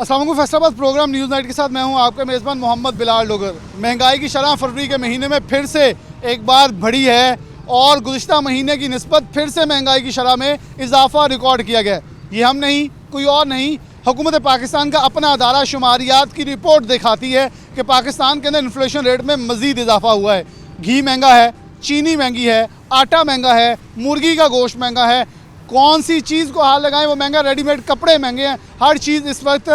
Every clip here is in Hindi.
अस्सलाम वालेकुम। फैसलाबाद प्रोग्राम न्यूज़ नाइट के साथ मैं हूं आपका मेज़बान मोहम्मद बिलाल डोगर। महंगाई की शरह फरवरी के महीने में फिर से एक बार बढ़ी है और गुज़िश्ता महीने की निस्बत फिर से महंगाई की शरह में इजाफा रिकॉर्ड किया गया। ये हम नहीं, कोई और नहीं, हुकूमत पाकिस्तान का अपना अदारा शुमारियात की रिपोर्ट दिखाती है कि पाकिस्तान के अंदर इन्फ्लेशन रेट में मज़ीद इजाफा हुआ है। घी महंगा है, चीनी महंगी है, आटा महंगा है, मुर्गी का गोश्त महंगा है। कौन सी चीज़ को हाथ लगाएं वो महंगा, रेडीमेड कपड़े महंगे हैं। हर चीज़ इस वक्त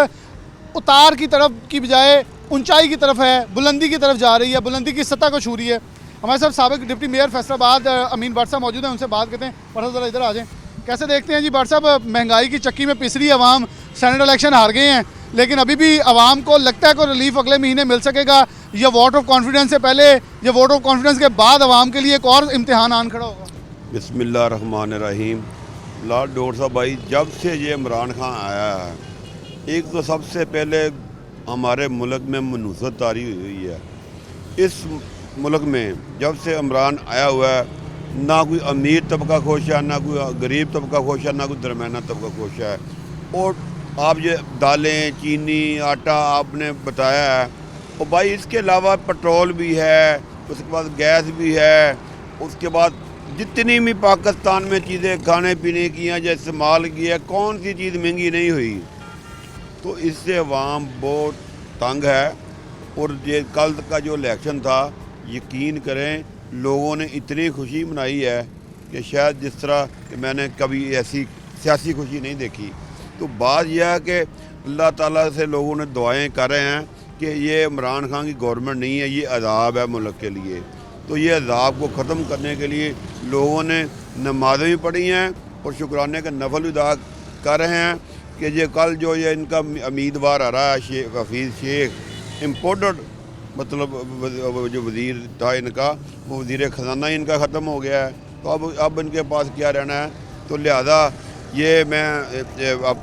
उतार की तरफ की बजाय ऊंचाई की तरफ है, बुलंदी की तरफ जा रही है, बुलंदी की सतह को छू रही है। हमारे साथ साबिक डिप्टी मेयर फैसलाबाद अमीन भट्ट साहब मौजूद हैं, उनसे बात करते हैं। भट्ट ज़रा इधर आ जाएँ। कैसे देखते हैं जी भट्ट साहब, महंगाई की चक्की में पिस रही आवाम, सेनेट इलेक्शन हार गए हैं, लेकिन अभी भी आवाम को लगता है कोई रिलीफ अगले महीने मिल सकेगा? या वोट ऑफ कॉन्फिडेंस से पहले या वोट ऑफ कॉन्फिडेंस के बाद आवाम के लिए एक और इम्तिहान आन खड़ा होगा? बिस्मिल्लाहिर्रहमानिर्रहीम। लॉर्ड डॉक्टर साहब भाई, जब से ये इमरान खान आया है, एक तो सबसे पहले हमारे मुल्क में मनूसत तारी हुई है। इस मुल्क में जब से इमरान आया हुआ है, ना कोई अमीर तबका खुश है, ना कोई गरीब तबका खुश है, ना कोई दरमियाना तबका खुश है। और आप ये दालें, चीनी, आटा आपने बताया है, और भाई इसके अलावा पेट्रोल भी है, उसके बाद गैस भी है, उसके बाद जितनी भी पाकिस्तान में चीज़ें खाने पीने की हैं, जो इस्तेमाल की है, कौन सी चीज़ महंगी नहीं हुई। तो इससे अवाम बहुत तंग है। और ये कल का जो इलेक्शन था, यकीन करें लोगों ने इतनी खुशी मनाई है कि शायद जिस तरह कि मैंने कभी ऐसी सियासी खुशी नहीं देखी। तो बात यह है कि अल्लाह ताला से लोगों ने दुआएं कर रहे हैं कि ये इमरान खान की गवर्नमेंट नहीं है, ये अज़ाब है मुल्क के लिए। तो ये अज़ाब को ख़त्म करने के लिए लोगों ने नमाज़ें भी पढ़ी हैं और शुक्राने का नफल भी अदा कर रहे हैं कि ये कल जो ये इनका उम्मीदवार आ रहा है शेख हफीज़ शेख, इम्पोर्टेड मतलब जो वज़ीर था इनका, वो वज़ीर ख़जाना ही इनका ख़त्म हो गया है। तो अब इनके पास क्या रहना है। तो लिहाजा ये मैं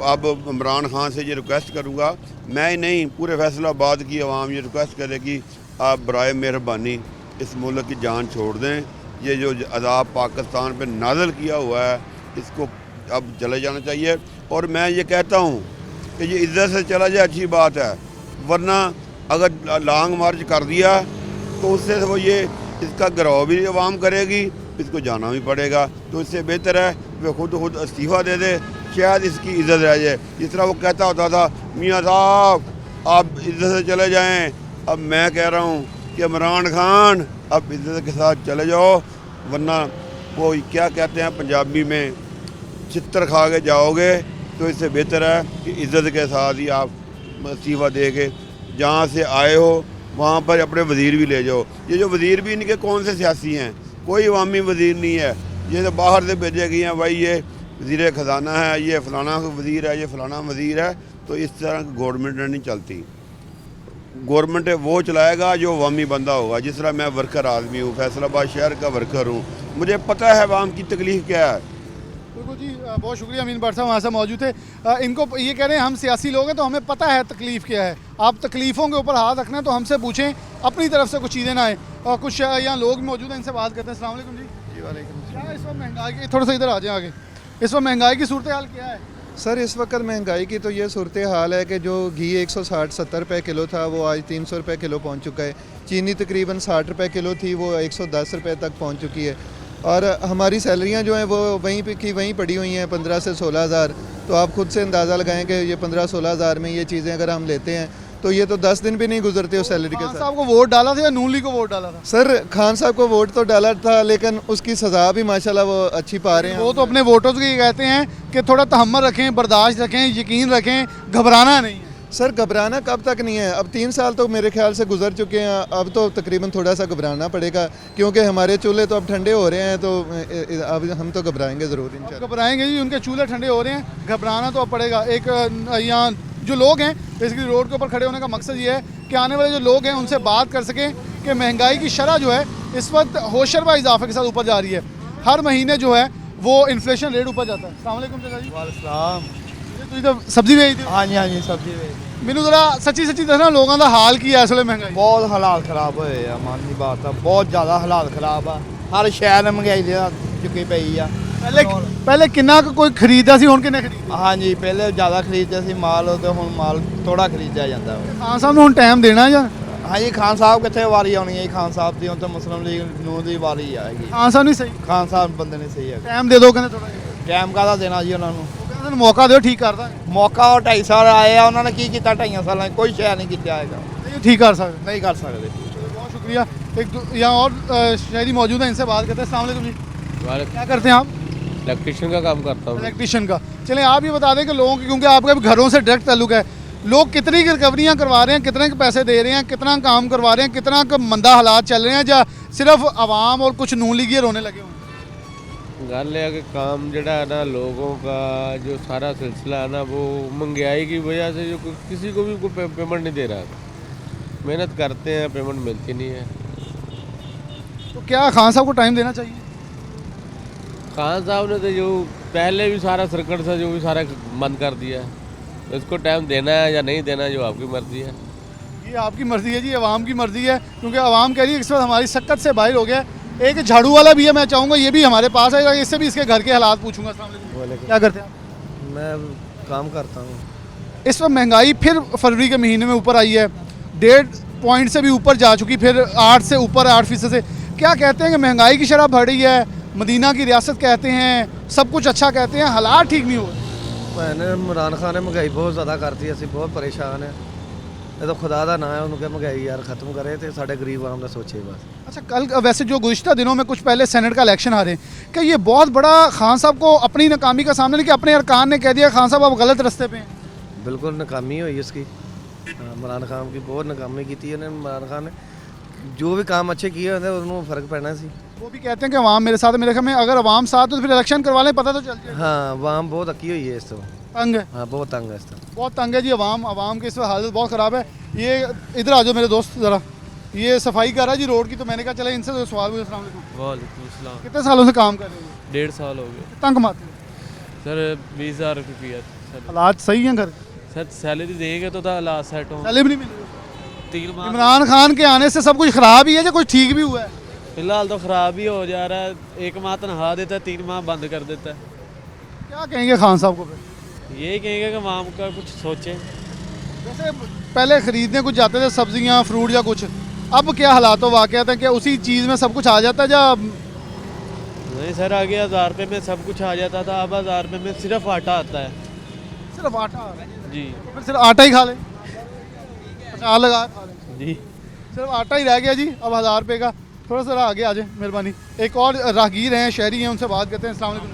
अब इमरान खान से ये रिक्वेस्ट करूँगा, मैं ही नहीं पूरे फैसलाबाद की आवाम ये रिक्वेस्ट करे कि आप बराए मेहरबानी इस मुल्क की जान छोड़ दें। ये जो अज़ाब पाकिस्तान पे नाज़िल किया हुआ है, इसको अब चले जाना चाहिए। और मैं ये कहता हूँ कि ये इज़्ज़त से चला जाए, अच्छी बात है, वरना अगर लॉन्ग मार्च कर दिया तो उससे वो ये इसका गिरव भी आवाम करेगी, इसको जाना भी पड़ेगा। तो इससे बेहतर है वे खुद इस्तीफ़ा दे दे, शायद इसकी इज़्ज़त रह जाए। जिस तरह वो कहता होता था, मियाँ साहब आप इज़्ज़त से चले जाएँ, अब मैं कह रहा हूँ कि इमरान खान अब इज़्ज़त के साथ चले जाओ, वरना वो क्या कहते हैं पंजाबी में, चित्तर खा के जाओगे। तो इससे बेहतर है कि इज़्ज़त के साथ ही आप इस्तीफ़ा दे के जहाँ से आए हो वहाँ पर अपने वज़ीर भी ले जाओ। ये जो वज़ीर भी इनके कौन से सियासी हैं, कोई अवामी वज़ीर नहीं है, ये तो बाहर से भेजे गए हैं। भाई ये वज़ीर ख़जाना है, ये फ़लाना वज़ीर है, ये फ़लाना वज़ीर है। तो इस तरह गवर्नमेंट नहीं चलती। गवर्नमेंट वो चलाएगा जो अवामी बंदा होगा। जिस तरह मैं वर्कर आदमी हूँ, फैसलाबाद शहर का वर्कर हूँ, मुझे पता है अवाम की तकलीफ़ क्या है। बिल्कुल जी, बहुत शुक्रिया अमीन भट्ट साहब वहाँ से मौजूद थे। इनको ये कह रहे हैं हम सियासी लोग हैं तो हमें पता है तकलीफ़ क्या है। आप तकलीफ़ों के ऊपर हाथ रखना है तो हमसे पूछें, अपनी तरफ से कुछ चीज़ें ना आए। और कुछ यहाँ लोग मौजूद हैं, इनसे बात करते हैं। अस्सलाम वालेकुम जी। वालेकुम। क्या इस वक्त महंगाई की, थोड़ा सा इधर आ जाए आगे, इस वक्त महंगाई की सूरत हाल क्या है? सर इस वक्त महंगाई की तो ये सूरत हाल है कि जो घी 160-70 रुपये किलो था वो आज 300 रुपये किलो पहुंच चुका है। चीनी तकरीबन 60 रुपये किलो थी, वो 110 रुपये तक पहुंच चुकी है। और हमारी सैलरियां जो हैं वो वहीं पे की वहीं पड़ी हुई हैं, 15 से 16 हज़ार। तो आप खुद से अंदाज़ा लगाएं कि ये 15-16 हज़ार में ये चीज़ें अगर हम लेते हैं तो ये तो 10 दिन भी नहीं गुजरते उस सैलरी के साथ। खान साहब को वोट डाला था या नून लीग को वोट डाला था? सर खान साहब को वोट तो डाला था, लेकिन उसकी सज़ा भी माशाल्लाह वो अच्छी पा रहे हैं। वो तो अपने वोटर्स को ये कहते हैं कि थोड़ा तहम्मुल रखें, बर्दाश्त रखें, यकीन रखें, घबराना नहीं है। सर घबराना कब तक नहीं है, अब 3 साल तो मेरे ख्याल से गुजर चुके हैं, अब तो तकरीबन थोड़ा सा घबराना पड़ेगा, क्योंकि हमारे चूल्हे तो अब ठंडे हो रहे हैं। तो अब हम तो घबराएंगे ज़रूर, इंशाल्लाह घबराएंगे जी, उनके चूल्हे ठंडे हो रहे हैं, घबराना तो अब पड़ेगा। एक यहाँ जो लोग हैं बेसिकली रोड के ऊपर खड़े होने का मकसद ये है कि आने वाले जो लोग हैं उनसे बात कर सकें कि महंगाई की शरह जो है इस वक्त होशरबा इजाफे के साथ ऊपर जा रही है। हर महीने जो है वो इन्फ्लेशन रेट ऊपर जाता है। अस्सलाम वालेकुम चाचा जी। वालेकुम। तुसीं तो सब्जी बेचते हो? हाँ जी सब्जी बेचते। मैनू जरा सच्ची सच्ची दसना लोगों का हाल की है इस वे महंगाई? बहुत हालात खराब होए आ, मान की बात है, बहुत ज़्यादा हालात खराब आ। हर शहर महंगाई दे चुकी पई आ। ਪਹਿਲੇ ਕਿੰਨਾ ਕੁ ਕੋਈ ਖਰੀਦਦਾ ਸੀ, ਹੁਣ ਕਿੰਨੇ ਖਰੀਦਦੇ? ਹਾਂਜੀ ਪਹਿਲੇ ਜ਼ਿਆਦਾ ਖਰੀਦਦੇ ਸੀ ਮਾਲ ਤੇ ਹੁਣ ਮਾਲ ਥੋੜਾ ਖਰੀਦਿਆ ਜਾਂਦਾ ਵਾ। ਖਾਨ ਸਾਹਿਬ ਨੂੰ ਹੁਣ ਟਾਈਮ ਦੇਣਾ ਜਾਂ ਹਾਂਜੀ ਖਾਨ ਸਾਹਿਬ ਕਿੱਥੇ ਵਾਰੀ ਆਉਣੀ ਹੈ ਜੀ, ਖਾਨ ਸਾਹਿਬ ਦੀ ਹੁਣ ਤਾਂ ਮੁਸਲਿਮ ਲੀਗ ਨੂੰ ਦੀ ਵਾਰੀ ਆਏਗੀ। ਖਾਨ ਸਾਹਿਬ ਨਹੀਂ ਸਹੀ, ਖਾਨ ਸਾਹਿਬ ਬੰਦੇ ਨੇ ਸਹੀ ਹੈ, ਟਾਈਮ ਦੇ ਦਿਓ ਕਹਿੰਦੇ ਥੋੜਾ ਜਿਹਾ। ਟਾਈਮ ਕਾਹਦਾ ਦੇਣਾ ਜੀ ਉਹਨਾਂ ਨੂੰ, ਉਹ ਕਹਿੰਦੇ ਸਾਨੂੰ ਮੌਕਾ ਦਿਓ, ਠੀਕ ਕਰਦਾ ਮੌਕਾ ਉਹ 2.5 ਸਾਲ ਆਏ ਆ, ਉਹਨਾਂ ਨੇ ਕੀ ਕੀਤਾ 2.5 ਸਾਲਾਂ 'ਚ? ਕੋਈ ਸ਼ੈ ਨਹੀਂ ਕੀਤਾ ਹੈਗਾ, नहीं ठीक कर सकते। नहीं कर सकते। बहुत शुक्रिया। यहाँ और शहरी मौजूद हैं, इनसे बात करते हैं। अस्सलाम वालेकुम जी, क्या करते हैं आप? इलेक्ट्रिशियन का काम करता हूँ। इलेक्ट्रिशियन का। चलें आप ये बता दें कि लोगों की, क्योंकि आपके घरों से डायरेक्ट ताल्लुक है, लोग कितनी की रिकवरियाँ करवा रहे हैं, कितने के पैसे दे रहे हैं, कितना काम करवा रहे हैं, कितना का मंदा हालात चल रहे हैं, या सिर्फ आवाम और कुछ नून लीगी रोने लगे हुए हैं? गल है कि काम जड़ा है ना, लोगों का जो सारा सिलसिला है ना, वो महंगाई की वजह से जो किसी को भी कोई पेमेंट नहीं दे रहा। मेहनत करते हैं, पेमेंट मिलती नहीं है। तो क्या खान साहब को टाइम देना चाहिए? खान साहब ने तो जो पहले भी सारा सर्कट था जो भी सारा बंद कर दिया है, तो इसको टाइम देना है या नहीं देना जो आपकी मर्जी है। ये आपकी मर्ज़ी है जी, आवाम की मर्ज़ी है, क्योंकि आवाम कह रही है इस वक्त हमारी सक्कत से बाहर हो गया है। एक झाड़ू वाला भी है, मैं चाहूँगा ये भी हमारे पास है, इससे भी इसके घर के हालात पूछूंगा। अस्सलाम वालेकुम। क्या करते हैं आप? मैं काम करता हूँ। इस वक्त महंगाई फिर फरवरी के महीने में ऊपर आई है, 1.5 पॉइंट से भी ऊपर जा चुकी, फिर 8 से ऊपर 8% से। क्या कहते हैं कि महंगाई की शरह बढ़ रही है, मदीना की रियासत कहते हैं, सब कुछ अच्छा कहते हैं, हालात ठीक नहीं हो रहे। मैंने इमरान खान ने महंगाई बहुत ज़्यादा करती है, ਅਸੀਂ बहुत परेशान है। ये तो खुदा का ना है, उन्होंने महंगाई यार ख़त्म करे तो साढ़े गरीब आवाम का सोचे बस। अच्छा, कल वैसे जो गुज़िश्ता दिनों में कुछ पहले सेनेट का इलेक्शन आ रहे हैं, क्या ये बहुत बड़ा खान साहब को अपनी नाकामी का सामना नहीं, कि अपने अरकान ने कह दिया खान साहब आप गलत रास्ते पे हैं? बिल्कुल नाकामी हुई इसकी। इमरान खान की बहुत नाकामी की थी इमरान खान ने, जो भी काम अच्छे किए होते उन्होंने फ़र्क पैना सी। वो भी कहते हैं कि अवाम मेरे साथ है, मेरे ख्याल में अगर अवाम साथ तो फिर इलेक्शन करवा लें, पता तो चल जाए। हाँ अवाम बहुत अक्की हुई है इस तो, तंग है, हाँ बहुत तंग है इस तो। बहुत तंग है जी अवाम। अवाम की इस वक्त हालत बहुत ख़राब है। ये इधर आ जाओ मेरे दोस्त ज़रा, ये सफाई कर रहा है जी रोड की, तो मैंने कहा चले इनसे तो सवाल पूछे। अस्सलाम वालेकुम। वालेकुम अस्सलाम। कितने सालों से काम कर रहे हैं? 1.5 साल हो गए कितना कमाते हैं? सर। 20,000 रुपया सर। हालात सही हैं घर? सर सैलरी देंगे तो हालात सेट हो। सैलरी भी नहीं मिल रही। 3 माह इमरान खान के आने से सब कुछ ख़राब ही है या कुछ ठीक भी हुआ है? फिलहाल तो ख़राब ही हो जा रहा है। 1 माह तनख्वाह देता है, 3 माह बंद कर देता है। क्या कहेंगे खान साहब को फिर? यही कहेंगे कि आवाम का कुछ सोचें। वैसे पहले ख़रीदने कुछ जाते थे सब्जियां फ्रूट या कुछ, अब क्या हालात वाक़यात हैं? क्या उसी चीज़ में सब कुछ आ जाता है या? नहीं सर, आगे 1000 रुपये में सब कुछ आ जाता था, अब 1000 रुपये में सिर्फ आटा आता है। सिर्फ आटा? जी फिर सिर्फ आटा ही खा लें, अचार लगा के खा लें, जी। सिर्फ आटा ही रह गया जी अब 1000 रुपये का। थोड़ा सा आगे आ जाए मेहरबानी। एक और राहगीर हैं, शहरी हैं, उनसे बात करते हैं। अस्सलाम वालेकुम।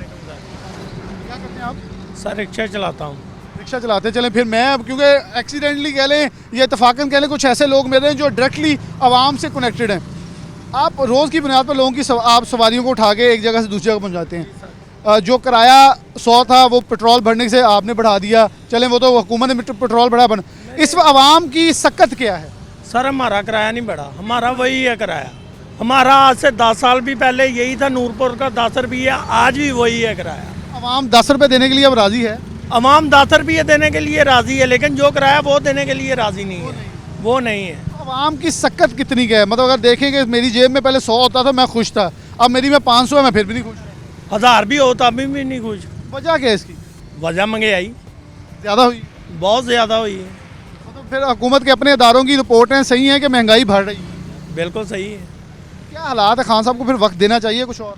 क्या करते हैं आप? सर रिक्शा चलाता हूँ। रिक्शा चलाते चलें फिर मैं, क्योंकि एक्सीडेंटली कह लें या इतफाक़न कह लें, कुछ ऐसे लोग मेरे हैं जो डायरेक्टली आवाम से कनेक्टेड हैं। आप रोज़ की बुनियाद पर लोगों की आप सवारियों को उठा के एक जगह से दूसरी जगह पहुँचाते हैं। जो किराया 100 था वो पेट्रोल भरने से आपने बढ़ा दिया, चलें वो तो हुकूमत ने पेट्रोल बढ़ा बन। इस आवाम की सक्कत क्या है? सर हमारा किराया नहीं बढ़ा, हमारा वही है किराया। हमारा आज से 10 साल भी पहले यही था, नूरपुर का 10 रुपये, आज भी वही है किराया। आवाम 10 रुपये देने के लिए अब राज़ी है? अवाम 10 रुपये देने के लिए राज़ी है, लेकिन जो किराया वो देने के लिए राज़ी नहीं है, वो नहीं है। आवाम की सक्कत कितनी क्या है? मतलब अगर देखेंगे मेरी जेब में पहले 100 होता था मैं खुश था, अब मेरी में 500 है मैं फिर भी नहीं खुश। 1000 भी होता अभी भी नहीं खुश। वजह क्या है इसकी? वजह महंगाई ज़्यादा हुई, बहुत ज़्यादा हुई है। मतलब फिर हुकूमत के अपने इदारों की रिपोर्टें सही हैं कि महंगाई बढ़ रही है? बिल्कुल सही है। क्या हालात है? खान साहब को फिर वक्त देना चाहिए कुछ और?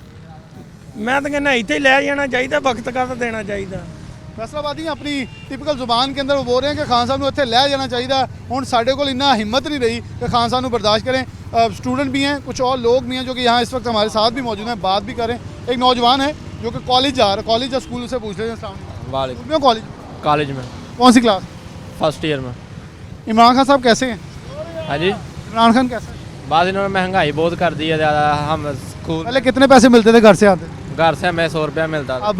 मैं तो कहना इतने लै जाना चाहिए, वक्त का तो देना चाहिए। फैसलाबादी अपनी टिपिकल जुबान के अंदर वो बोल रहे हैं कि खान साहब को इतने लै जाना चाहिए। हुण साढ़े को इन्ना हिम्मत नहीं रही कि खान साहब को बर्दाश्त करें। स्टूडेंट भी हैं, कुछ और लोग भी हैं जो कि यहाँ इस वक्त हमारे साथ भी मौजूद हैं, बात भी करें। एक नौजवान है जो कि कॉलेज जा रहा है, कॉलेज या स्कूल से पूछ रहे हैं। वालेकुम। कॉलेज? कॉलेज में। कौन सी क्लास? फर्स्ट ईयर में। इमरान खान साहब कैसे हैं? हाँ जी। इमरान खान कैसे हैं? बाद इन्होंने महंगाई बहुत कर दी है ज़्यादा। हम स्कूल पहले कितने पैसे मिलते थे घर से आते? घर से हमें 100 रुपया मिलता था,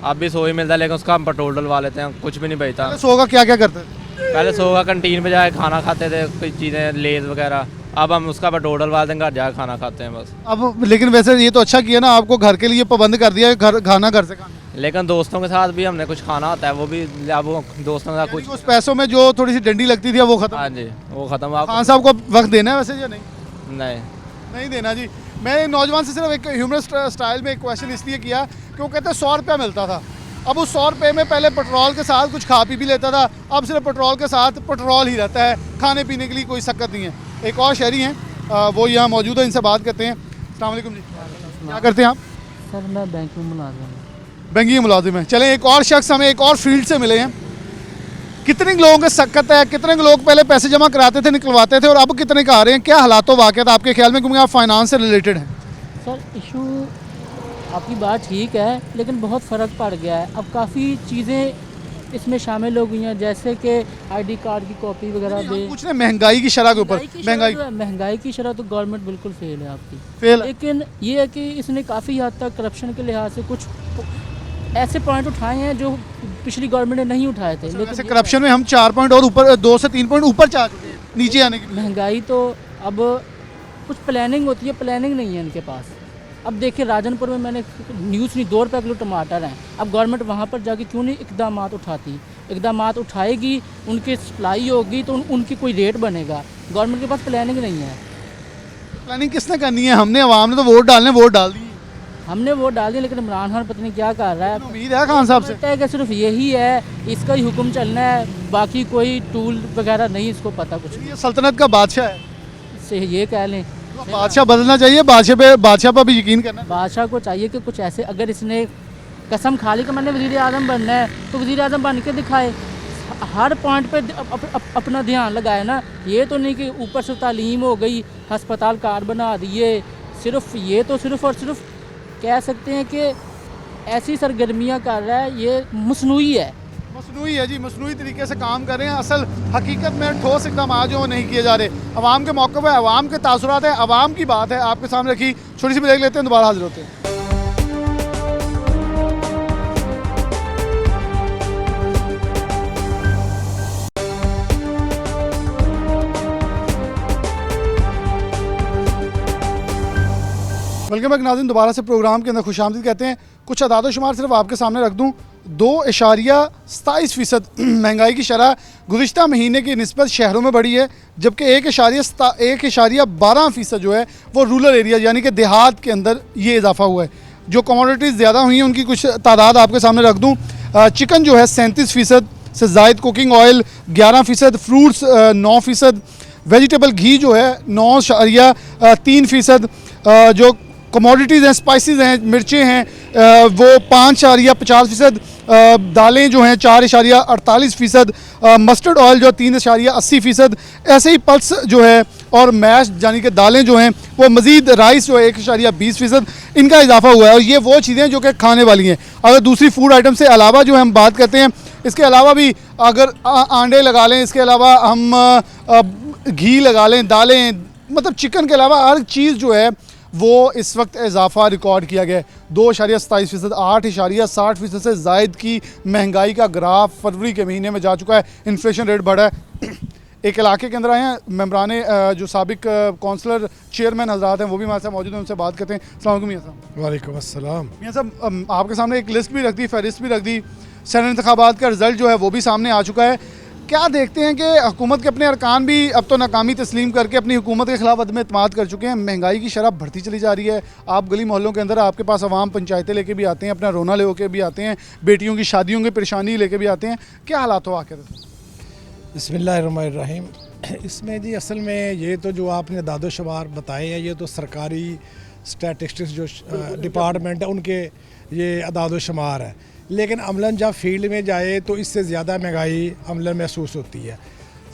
अब भी 100 ही मिलता है, लेकिन उसका हम पेट्रोल डलवा लेते हैं, कुछ भी नहीं बचता। 100 का क्या क्या करते थे? पहले 100 का कंटीन पे जाके खाना खाते थे, कोई चीज़ें लेज वगैरह। अब हम उसका पेट्रोल डलवा देंगे, घर जाके खाना खाते हैं बस। अब लेकिन वैसे ये तो अच्छा किया ना, आपको घर के लिए पाबंद कर दिया है, घर खाना घर से खाना। लेकिन दोस्तों के साथ भी हमने कुछ खाना होता है, वो भी अब वो दोस्तों के साथ कुछ। उस पैसों में जो थोड़ी सी डंडी लगती थी वो खत्म। हाँ जी, वो ख़त्म। आप खान साहब को वक्त देना है वैसे या नहीं? नहीं नहीं देना जी। मैं नौजवान से सिर्फ एक ह्यूमरस स्टाइल में एक क्वेश्चन इसलिए किया क्यों कहते हैं 100 रुपया मिलता था। अब उस 100 रुपये में पहले पेट्रोल के साथ कुछ खा पी भी लेता था, अब सिर्फ पेट्रोल के साथ पेट्रोल ही रहता है, खाने पीने के लिए कोई दिक्कत नहीं है। एक और शहरी हैं, वो यहाँ मौजूद है, इनसे बात करते हैं। अस्सलाम वालेकुम जी, क्या करते हैं आप? सर मैं बैंक में मुलाजिम हूँ। बैंकिंग मुलाजिम है। चलें, एक और शख्स हमें एक और फील्ड से मिले हैं। कितने लोगों के दिक्कत है, कितने लोग पहले पैसे जमा कराते थे, निकलवाते थे, और अब कितने का आ रहे हैं? क्या हालात वाक़यात आपके ख्याल में, क्योंकि आप फाइनेंस से रिलेटेड हैं? सर इशू आपकी बात ठीक है, लेकिन बहुत फ़र्क पड़ गया है। अब काफ़ी चीज़ें इसमें शामिल हो गई हैं, जैसे कि आईडी कार्ड की कॉपी वगैरह दे। कुछ नहीं, महंगाई की शरह के ऊपर, महंगाई की शरह तो गवर्नमेंट बिल्कुल फेल है आपकी, फेल। लेकिन ये है कि इसने काफ़ी हद तक करप्शन के लिहाज से कुछ ऐसे पॉइंट उठाए हैं जो पिछली गवर्नमेंट ने नहीं उठाए थे। लेकिन ऐसे करप्शन में हम 4 पॉइंट और ऊपर, 2 से 3 पॉइंट ऊपर जा चुके हैं नीचे आने की। महंगाई तो अब कुछ प्लानिंग होती है, प्लानिंग नहीं है इनके पास। अब देखिए राजनपुर में मैंने न्यूज़ नहीं, 2 रुपये किलो टमाटर हैं। अब गवर्नमेंट वहाँ पर जाके क्यों नहीं इकदाम उठाती? इकदाम उठाएगी, उनकी सप्लाई होगी तो उनकी कोई रेट बनेगा। गवर्नमेंट के पास प्लानिंग नहीं है। प्लानिंग किसने करनी है? हमने, आवाम ने तो वोट डालने, वोट डाल दिए। हमने वोट डाल दिए, लेकिन इमरान खान पता नहीं क्या कर रहा है। उम्मीद है खान साहब से लगता है कि सिर्फ यही है, इसका ही हुक्म चलना है, बाकी कोई टूल वगैरह नहीं इसको पता कुछ। ये सल्तनत का बादशाह है, इससे ये कह लें बादशाह बदलना चाहिए, बादशाह पर भी यकीन करना। बादशाह को चाहिए कि कुछ ऐसे, अगर इसने कसम खा ली कि मैंने वज़ीर आज़म बनना है तो वज़ीर आज़म बन के दिखाए, हर पॉइंट पे अपना ध्यान लगाए ना। ये तो नहीं कि ऊपर से तालीम हो गई, हस्पताल कार्ड बना दिए, सिर्फ ये तो सिर्फ और सिर्फ कह सकते हैं कि ऐसी सरगर्मियाँ कर रहा है, ये मसनूई है। मसनूई है जी, मसनूई तरीके से काम कर रहे हैं। असल हकीकत में ठोस इकदाम जो वो नहीं किए जा रहे। अवाम के मौक़िफ़ है, अवाम के तासुरात है, अवाम की बात है आपके सामने रखी। छोटी सी ब्रेक लेते हैं, दोबारा हाजिर होते हैं। वेलकम बैक नाज़रीन, दोबारा से प्रोग्राम के अंदर खुशामदीद कहते हैं। कुछ अदाद शुमार सिर्फ आपके सामने रख दूँ। 2.27% महंगाई की शरह गुज़िश्ता महीने की निस्बत शहरों में बढ़ी है, जबकि 1.12% जो है वो रूरल एरिया यानी कि देहात के अंदर ये इजाफा हुआ है। जो कमोडिटीज़ ज़्यादा हुई हैं उनकी कुछ तादाद आपके सामने रख दूँ। चिकन जो है 37% से ज़ायद, कुकिंग ऑयल 11%, फ्रूट्स 9%, वेजिटेबल घी जो है 9.3%, जो कमोडिटीज़ हैं, स्पाइसेस हैं, मिर्चें हैं, वो 5.50%, दालें जो हैं 4.48%, मस्टर्ड ऑयल जो 3.80%, ऐसे ही पल्स जो है और मैश यानी कि दालें जो हैं वो मज़ीद, राइस जो है 1.20%, इनका इजाफा हुआ है। और ये वो चीज़ें जो कि खाने वाली हैं। अगर दूसरी फूड आइटम से अलावा जो हम बात करते हैं, इसके अलावा भी अगर अंडे लगा लें, इसके अलावा हम घी लगा लें, दालें, मतलब चिकन के अलावा हर चीज़ जो है वो इस वक्त इजाफा रिकॉर्ड किया गया है। 2.27%, 8.60% से ज़ायद की महंगाई का ग्राफ फरवरी के महीने में जा चुका है। इन्फ्लेशन रेट बढ़ा है। एक इलाके के अंदर आए हैं मेम्बराने, जो साबिक कौंसलर चेयरमैन हजरात हैं वो भी हमारे साथ मौजूद हैं, उनसे बात करते हैं। अस्सलाम वालेकुम मियां साहब। वालेकुम अस्सलाम। मियां साहब, आपके सामने एक लिस्ट भी रख दी, फहरिस्त भी रख दी। सेनेट इंतखाबात का रिज़ल्ट जो है वो भी सामने आ चुका है। क्या देखते हैं कि हुकूमत के अपने अरकान भी अब तो नाकामी तस्लीम करके अपनी हुकूमत के खिलाफ अदम एतमाद कर चुके हैं। महंगाई की शरह बढ़ती चली जा रही है। आप गली मोहल्लों के अंदर, आपके पास अवाम पंचायतें लेके भी आते हैं, अपना रोना ले होकर भी आते हैं, बेटियों की शादियों की परेशानी लेके भी आते हैं। क्या हालात हो आखिर? बिस्मिल्लाहिर्रहमानिर्रहीम। इसमें जी असल में ये तो जो आपने दादो शुमार बताए हैं, ये तो सरकारी स्टैटिस्टिक्स जो डिपार्टमेंट है उनके ये अदादो शुमार है, लेकिन अमलन जब फील्ड में जाए तो इससे ज़्यादा महंगाई अमलन महसूस होती है।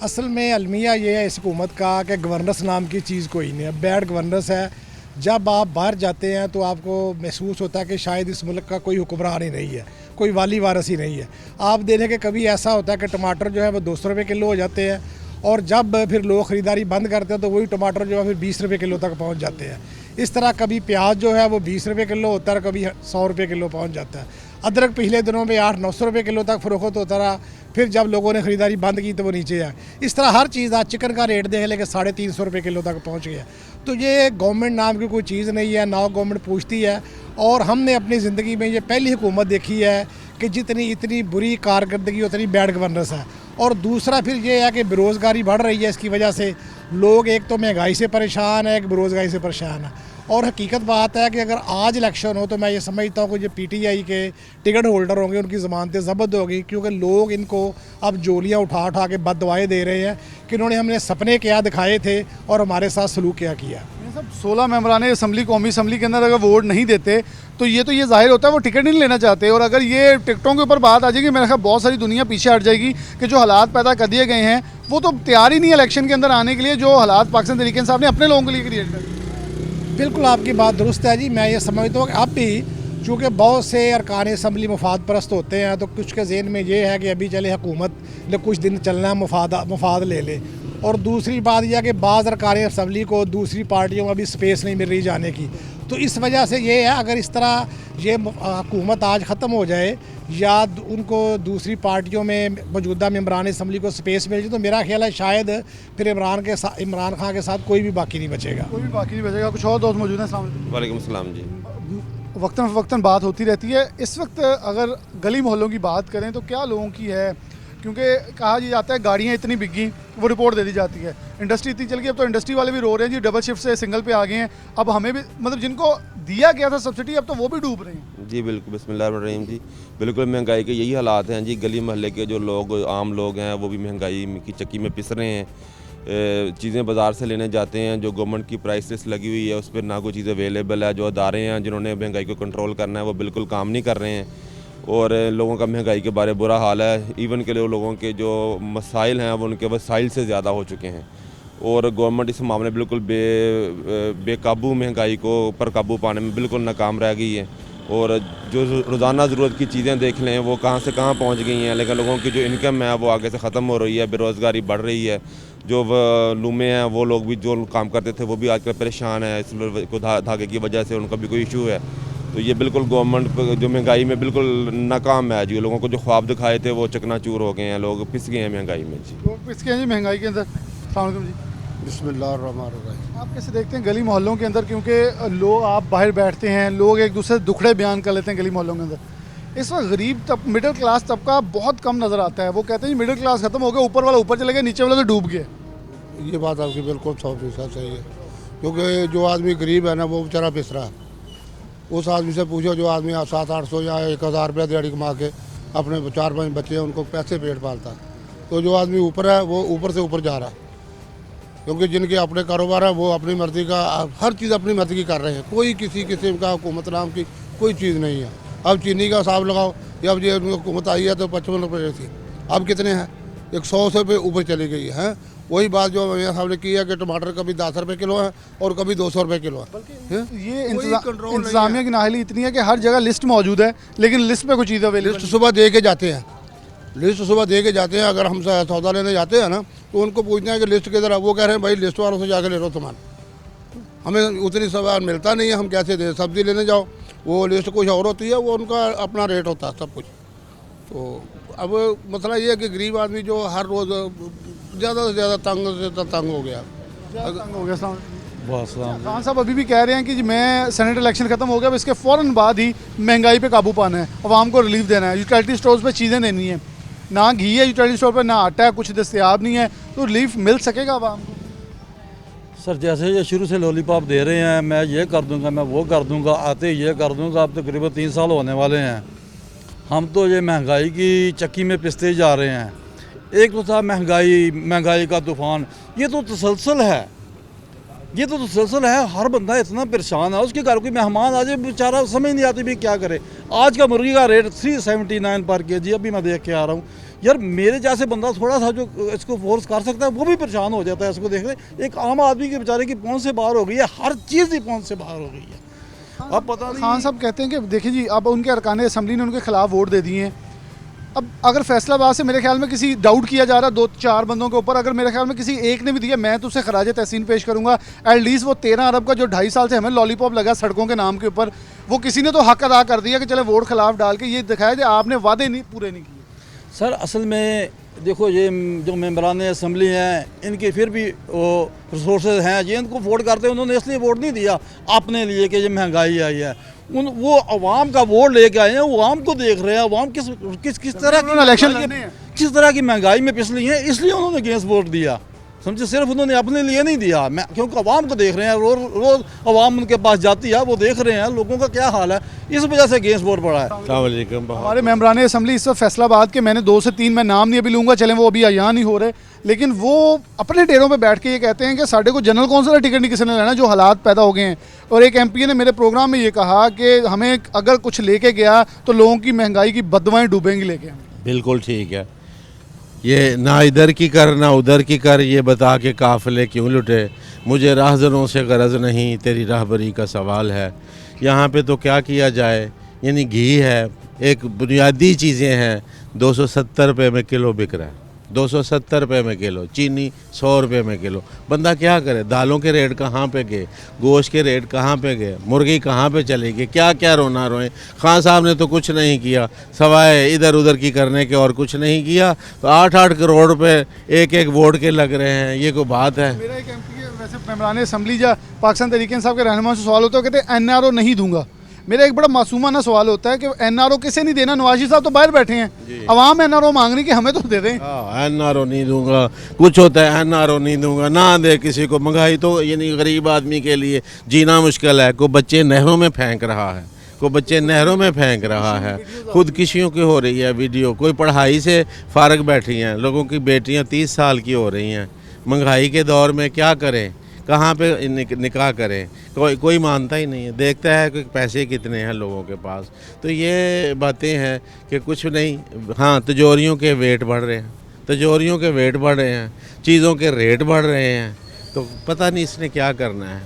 असल में अलमिया ये है इस हुकूमत का कि गवर्नेंस नाम की चीज़ कोई नहीं है, बैड गवर्नेंस है। जब आप बाहर जाते हैं तो आपको महसूस होता है कि शायद इस मुल्क का कोई हुक्मरान ही नहीं है, कोई वाली वारस ही नहीं है। आप देखें कि कभी ऐसा होता है कि टमाटर जो है वो 200 रुपये किलो हो जाते हैं, और जब फिर लोग ख़रीदारी बंद करते हैं तो वही टमाटर जो है फिर 20 रुपये किलो तक पहुँच जाते हैं। इस तरह कभी प्याज जो है वो 20 रुपये किलो होता है, कभी 100 रुपये किलो पहुँच जाता है। अदरक पिछले दिनों में 800-900 रुपये किलो तक फ़रोख्त होता रहा, फिर जब लोगों ने ख़रीदारी बंद की तो वो नीचे आए। इस तरह हर चीज़, आज चिकन का रेट देख लेके 350 रुपये किलो तक पहुँच गया। तो ये गवर्नमेंट नाम की कोई चीज़ नहीं है, ना गवर्नमेंट पूछती है। और हमने अपनी ज़िंदगी में ये पहली हुकूमत देखी है कि जितनी इतनी बुरी कारकर्दगी उतनी बैड गवर्नेंस है। और दूसरा फिर ये है कि बेरोज़गारी बढ़ रही है, इसकी वजह से लोग एक तो महंगाई से परेशान है, एक बेरोज़गारी से परेशान है। और हकीकत बात है कि अगर आज इलेक्शन हो तो मैं ये समझता हूँ कि जो PTI के टिकट होल्डर होंगे उनकी ज़मानतें ज़ब्त होगी, क्योंकि लोग इनको अब जोलियाँ उठा उठा के बददुआएं दे रहे हैं कि इन्होंने हमने सपने क्या दिखाए थे और हमारे साथ सलूक क्या किया। सब 16 मेंबरान असम्बली कौमी असम्बली के अंदर अगर वोट नहीं देते तो ये जाहिर होता है वो टिकट नहीं लेना चाहते, और अगर ये टिकटों के ऊपर बात आ जाएगी मेरे ख्याल बहुत सारी दुनिया पीछे हट जाएगी कि जो हालात पैदा कर दिए गए हैं वो तो तैयार ही नहीं है इलेक्शन के अंदर आने के लिए, जो हालात पाकिस्तान तहरीक साहब ने अपने लोगों के लिए क्रिएट कर। बिल्कुल आपकी बात दुरुस्त है जी। मैं ये समझता हूँ कि अब भी चूँकि बहुत से अरकान असम्बली मुफाद परस्त होते हैं तो कुछ के जहन में ये है कि अभी चले हुकूमत ने कुछ दिन चलना है, मुफाद ले ले। और दूसरी बात यह है कि बाज़ अरकान असम्बली को दूसरी पार्टियों में अभी स्पेस नहीं मिल रही जाने की, तो इस वजह से ये है अगर इस तरह ये हुकूमत आज ख़त्म हो जाए या उनको दूसरी पार्टियों में मौजूदा मेम्बरान असम्बली को स्पेस मिल जाए तो मेरा ख्याल है शायद फिर इमरान खान के साथ कोई भी बाकी नहीं बचेगा। कुछ और दोस्त मौजूद हैं? वालेकुम सलाम जी। वक्तन बात होती रहती है। इस वक्त अगर गली मोहल्लों की बात करें तो क्या लोगों की है, क्योंकि कहा जाता है गाड़ियाँ इतनी बिकी, वो रिपोर्ट दे दी जाती है, इंडस्ट्री इतनी चल गई, अब तो इंडस्ट्री वाले भी रो रहे हैं जी डबल शिफ्ट से सिंगल पे आ गए हैं, अब हमें भी मतलब जिनको दिया गया था सब्सिडी अब तो वो भी डूब रहे हैं। जी बिल्कुल, बिस्मिल्लाहिर्रहमानिर्रहीम जी। बिल्कुल महंगाई के यही हालात हैं जी। गली मोहल्ले के जो लोग आम लोग हैं वो भी महंगाई की चक्की में पिस रहे हैं। चीज़ें बाज़ार से लेने जाते हैं, जो गवर्नमेंट की प्राइस लिस्ट लगी हुई है उस पर ना कोई चीज़ अवेलेबल है। जो अदारे हैं जिन्होंने महंगाई को कंट्रोल करना है वो बिल्कुल काम नहीं कर रहे हैं और लोगों का महंगाई के बारे बुरा हाल है। इवन के लोगों के जो मसाइल हैं वो उनके वसाइल से ज़्यादा हो चुके हैं और गवर्नमेंट इस मामले में बिल्कुल बेकाबू महंगाई को पर काबू पाने में बिल्कुल नाकाम रह गई है। और जो रोज़ाना ज़रूरत की चीज़ें देख लें वो कहाँ से कहाँ पहुँच गई हैं, लेकिन लोगों की जो इनकम है वो आगे से ख़त्म हो रही है, बेरोज़गारी बढ़ रही है। जो लूमे हैं वो लोग भी जो काम करते थे वो भी आजकल परेशान है, इस धागे की वजह से उनका भी कोई इशू है। तो ये बिल्कुल गवर्नमेंट जो महंगाई में बिल्कुल नाकाम है जी। लोगों को जो ख्वाब दिखाए थे वो चकनाचूर हो गए हैं, लोग पिस गए हैं महंगाई में जी। लोग पिस गए हैं जी महंगाई के अंदर। अस्सलाम वालेकुम जी। बिस्मिल्लाहिर्रहमानिर्रहीम। आप कैसे देखते हैं गली मोहल्लों के अंदर, क्योंकि लोग आप बाहर बैठते हैं, लोग एक दूसरे से दुखड़े बयान कर लेते हैं गली मोहल्लों के अंदर, इस वक्त गरीब मिडिल क्लास तबका बहुत कम नज़र आता है। वो कहते हैं मिडिल क्लास ख़त्म हो गया, ऊपर वाला ऊपर चले गए, नीचे वाला तो डूब गए। ये बात आपकी बिल्कुल 100% सही है, क्योंकि जो आदमी गरीब है ना वो बेचारा पिस रहा है। उस आदमी से पूछो जो आदमी 700-800 या 1000 रुपया दिहाड़ी कमा के अपने 4-5 बच्चे हैं उनको पैसे पेट पालता है, तो जो आदमी ऊपर है वो ऊपर से ऊपर जा रहा है। क्योंकि जिनके अपने कारोबार है वो अपनी मर्ज़ी का हर चीज़ अपनी मर्ज़ी की कर रहे हैं, कोई किसी किस्म का हुकूमत नाम की कोई चीज़ नहीं है। अब चीनी का हिसाब लगाओ, जब ये हुकूमत आई है तो 55 रुपये थी, अब कितने हैं 100 से पे ऊपर चली गई है। वही बात जो मियां साहब ने की है कि टमाटर कभी 10 रुपये किलो है और कभी 200 रुपये किलो है। ये इंतजामिया की नाहली इतनी है कि हर जगह लिस्ट मौजूद है लेकिन लिस्ट पे कोई चीज़ अवेलेबल लिस्ट सुबह दे के जाते हैं, लिस्ट सुबह दे के जाते हैं। अगर हम सौदा लेने जाते हैं ना तो उनको पूछते हैं कि लिस्ट किधर है, वो कह रहे हैं भाई लिस्ट वालों से जाकर ले लो सामान, हमें उतनी सामान मिलता नहीं है, हम कैसे दें। सब्ज़ी लेने जाओ वो लिस्ट कुछ और होती है, वो उनका अपना रेट होता है सब कुछ। तो अब मसला ये है कि गरीब आदमी जो हर रोज़ ज़्यादा से ज़्यादा तंग हो गया। खान साहब अभी भी कह रहे हैं कि मैं सेनेट इलेक्शन खत्म हो गया, अब इसके फ़ौरन बाद ही महंगाई पे काबू पाना है, आवाम को रिलीफ देना है, यूटिलिटी स्टोर्स पे चीज़ें देनी है, ना घी है यूटिलिटी स्टोर पे, ना आटा है, कुछ दस्तयाब नहीं है, तो रिलीफ मिल सकेगा आवाम को? सर जैसे ये शुरू से लॉलीपॉप दे रहे हैं, मैं ये कर दूंगा, मैं वो कर दूंगा, आते ये कर दूंगा, अब तकरीबन 3 साल होने वाले हैं, हम तो ये महंगाई की चक्की में पिसते जा रहे हैं। एक तो था महंगाई का तूफ़ान, ये तो तसलसल है, ये तो तसलसल है। हर बंदा इतना परेशान है, उसके घर कोई मेहमान आ जाए बेचारा समझ नहीं आती भी क्या करे। आज का मुर्गी का रेट 379 पर केजी, अभी मैं देख के आ रहा हूँ यार। मेरे जैसे बंदा थोड़ा सा जो इसको फोर्स कर सकता है वो भी परेशान हो जाता है इसको देख रहे। एक आम आदमी के बेचारे की पहुँच से बाहर हो गई है, हर चीज़ ही पहुँच से बाहर हो गई है। अब पता नहीं, खान साहब कहते हैं कि देखिए जी अब उनके अरकान असम्बली ने उनके खिलाफ वोट दे दिए हैं। अब अगर फैसलाबाद से मेरे ख्याल में किसी डाउट किया जा रहा है 2-4 बंदों के ऊपर, अगर मेरे ख्याल में किसी एक ने भी दिया, मैं तो उसे खराज तहसीन पेश करूंगा। एटलीस्ट वो 13 अरब का जो 2.5 साल से हमें लॉलीपॉप लगा सड़कों के नाम के ऊपर, वो किसी ने तो हक अदा कर दिया कि चले वोट खिलाफ डाल के ये दिखाया कि आपने वादे नहीं पूरे नहीं किए। सर असल में देखो ये जो मेम्बरान असम्बली हैं इनके फिर भी वो रिसोर्सेज हैं, ये इनको वोट करते हैं, उन्होंने इसलिए वोट नहीं दिया अपने लिए कि ये महंगाई आई है, वो अवाम का वोट लेके आए हैं, वो अवाम को देख रहे हैं, अवाम किस तरह की इलेक्शन किस तरह की महंगाई में पिछली है, इसलिए उन्होंने अगेंस्ट वोट दिया। समझे, सिर्फ उन्होंने अपने लिए नहीं दिया, मैं क्योंकि अवाम को देख रहे हैं, रोज रोज अवाम उनके पास जाती है, वो देख रहे हैं लोगों का क्या हाल है, इस वजह से गैस बोर्ड पड़ा है। हमारे मेम्बरान असम्बली इस वक्त फैसलाबाद के, मैंने 2 से 3 मैं नाम नहीं अभी लूँगा, चलें वो अभी यहाँ नहीं हो रहे, लेकिन वो अपने डेरों पे बैठ के ये कहते हैं कि साढ़े को जनरल कौंसिल का टिकट नहीं किसी ने लेना, जो हालात पैदा हो गए हैं। और एक MP ने मेरे प्रोग्राम में ये कहा कि हमें अगर कुछ लेके गया तो लोगों की महंगाई की बदवाएँ डूबेंगी लेके हमें। बिल्कुल ठीक है, ये ना इधर की कर ना उधर की कर, ये बता के काफ़िले क्यों लुटे, मुझे राहज़नों से गरज नहीं, तेरी राहबरी का सवाल है। यहाँ पे तो क्या किया जाए, यानी घी है, एक बुनियादी चीज़ें हैं, 270 रुपये में किलो बिक रहा है, 270 रुपये में किलो, चीनी 100 रुपये में किलो, बंदा क्या करे, दालों के रेट कहाँ पे गए, गोश्त के रेट कहाँ पे गए, मुर्गी कहाँ पे चली गई, क्या क्या रोना रोए। खान साहब ने तो कुछ नहीं किया सवाए इधर उधर की करने के, और कुछ नहीं किया, तो 8-8 करोड़ रुपए एक एक वोट के लग रहे हैं, ये कोई बात है। मेरा एक MP है, वैसे मेम्बरान असम्बली या पाकिस्तान तहरीक इंसाफ के रहनुमा से सवाल होता है, कहते हैं NRO नहीं दूंगा। मेरा एक बड़ा मासूमाना सवाल होता है कि NRO किसे नहीं देना, नवाजी साहब तो बाहर बैठे हैं, अवाम NRO मांग रही कि हमें तो दे दें। NRO नहीं दूंगा, कुछ होता है NRO नहीं दूंगा, ना दे किसी को, महंगाई तो यानी गरीब आदमी के लिए जीना मुश्किल है, कोई बच्चे नहरों में फेंक रहा है, कोई बच्चे नहरों में फेंक रहा है, खुदकुशियों की हो रही है वीडियो, कोई पढ़ाई से फारग बैठी हैं, लोगों की बेटियां 30 साल की हो रही हैं, महंगाई के दौर में क्या करें, कहाँ पे निकाह करें, कोई मानता ही नहीं है, देखता है कि पैसे कितने हैं लोगों के पास। तो ये बातें हैं कि कुछ नहीं, हाँ तिजोरियों के वेट बढ़ रहे हैं, तिजोरियों के वेट बढ़ रहे हैं, चीज़ों के रेट बढ़ रहे हैं, तो पता नहीं इसने क्या करना है।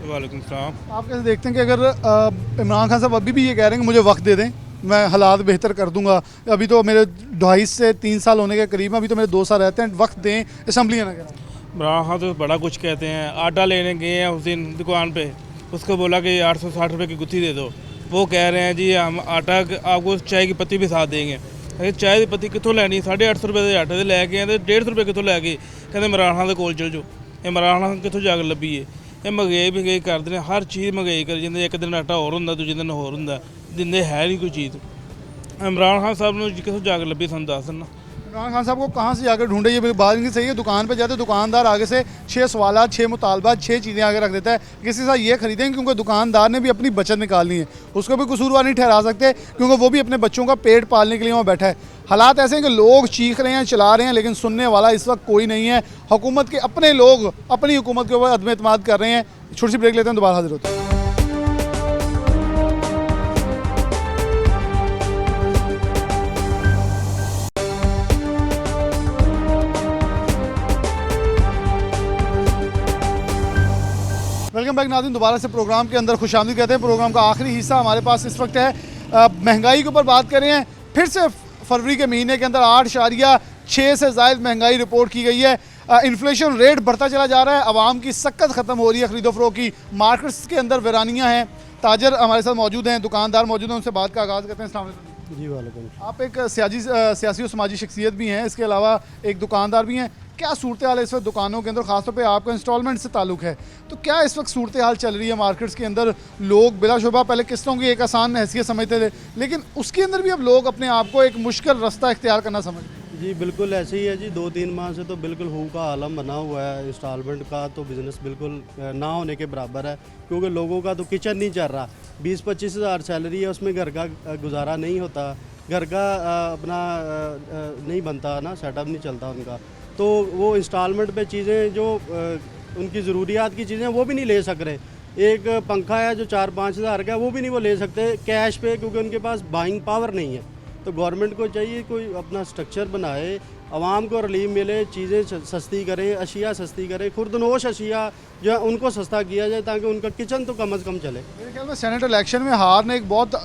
वालेकुम सलाम। आप कैसे देखते हैं कि अगर इमरान खान साहब अभी भी ये कह रहे हैं कि मुझे वक्त दे दें, मैं हालात बेहतर कर दूंगा, अभी तो मेरे 2.5 से 3 साल होने के करीब, अभी तो मेरे 2 साल रहते हैं, वक्त दें, असम्बली है ना कह रहा है। इमरान खान तो बड़ा कुछ कहते हैं। आटा लेने गए हैं उस दिन दुकान पे, उसको बोला कि 860 रुपये की गुत्थी दे दो, वो कह रहे हैं जी हम आटा आपको चाय की पत्ती भी साथ देंगे। अरे चाय की पत्ती कितों लैनी, 850 रुपये के आटे लैके आए, 150 रुपये कितों लैके कहते इमरान खान के कोल चल जाओ। इमरान खान कितों जाकर लभी है, ये महंगाई करते हैं, हर चीज़ महंगाई करी जाते, एक दिन आटा होर होंदा, दूजे दिन होर होंदा, दिंदे है नहीं कोई चीज़। इमरान खान साहब ने कितों जाकर लभी, सानूं दस देना। इमरान खान साहब को कहाँ से जाकर ढूंढे, ये बात इनकी सही है। दुकान पे जाते दुकानदार आगे से 6 सवालात, 6 मुतालबात, 6 चीज़ें आगे रख देता है, किसी से ये खरीदें, क्योंकि दुकानदार ने भी अपनी बचत निकालनी है, उसको भी कसूरवार नहीं ठहरा सकते, क्योंकि वो भी अपने बच्चों का पेट पालने के लिए वहाँ बैठा है। हालात ऐसे हैं कि लोग चीख रहे हैं, चला रहे हैं, लेकिन सुनने वाला इस वक्त कोई नहीं है। हुकूमत के अपने लोग अपनी हुकूमत के ऊपर अदम एतमाद कर रहे हैं। छोटी सी ब्रेक लेते हैं, दोबारा हाजिर होते हैं। वेलकम बैक नाज़रीन, दोबारा से प्रोग्राम के अंदर खुशामदीद कहते हैं। प्रोग्राम का आखिरी हिस्सा हमारे पास इस वक्त है, महंगाई के ऊपर बात कर रहे हैं। फिर से फरवरी के महीने के अंदर 8.6 से ज़ायद महंगाई रिपोर्ट की गई है। इन्फ्लेशन रेट बढ़ता चला जा रहा है, आवाम की सक्कत ख़त्म हो रही है खरीदो फरोख्त की, मार्केट्स के अंदर वीरानियाँ हैं। ताजर हमारे साथ मौजूद हैं, दुकानदार मौजूद हैं, उनसे बात का आगाज़ करते हैं। अस्सलाम वालेकुम। जी वालेकुम। आप एक सियासी और समाजी शख्सियत भी हैं, इसके अलावा एक दुकानदार भी हैं। क्या सूरत हाल है इस वक्त दुकानों के अंदर, ख़ासतौर पे आपका इंस्टॉलमेंट से ताल्लुक़ है, तो क्या इस वक्त सूरत हाल चल रही है मार्केट्स के अंदर? लोग बिलाशुबा पहले किस्तों की एक आसान हैसियत समझते थे, लेकिन उसके अंदर भी अब लोग अपने आप को एक मुश्किल रास्ता इख्तियार करना समझ। जी बिल्कुल ऐसे ही है जी, 2-3 माह से तो बिल्कुल हू का आलम बना हुआ है। इंस्टॉलमेंट का तो बिज़नेस बिल्कुल ना होने के बराबर है, क्योंकि लोगों का तो किचन नहीं चल रहा। 20-25 हज़ार सैलरी है, उसमें घर का गुजारा नहीं होता, घर का अपना नहीं बनता ना, सेटअप नहीं चलता उनका। तो वो इंस्टॉलमेंट पे चीज़ें जो उनकी ज़रूरियात की चीज़ें वो भी नहीं ले सक रहे। एक पंखा है जो 4-5 हज़ार का है, वो भी नहीं वो ले सकते कैश पे, क्योंकि उनके पास बाइंग पावर नहीं है। तो गवर्नमेंट को चाहिए कोई अपना स्ट्रक्चर बनाए, आवाम को रिलीफ मिले, चीज़ें सस्ती करें, अशिया सस्ती करें, खुर्दनोश अशिया जो है उनको सस्ता किया जाए, ताकि उनका किचन तो कम अज़ कम चले। मेरे ख्याल में सेनेट इलेक्शन में हार ने एक बहुत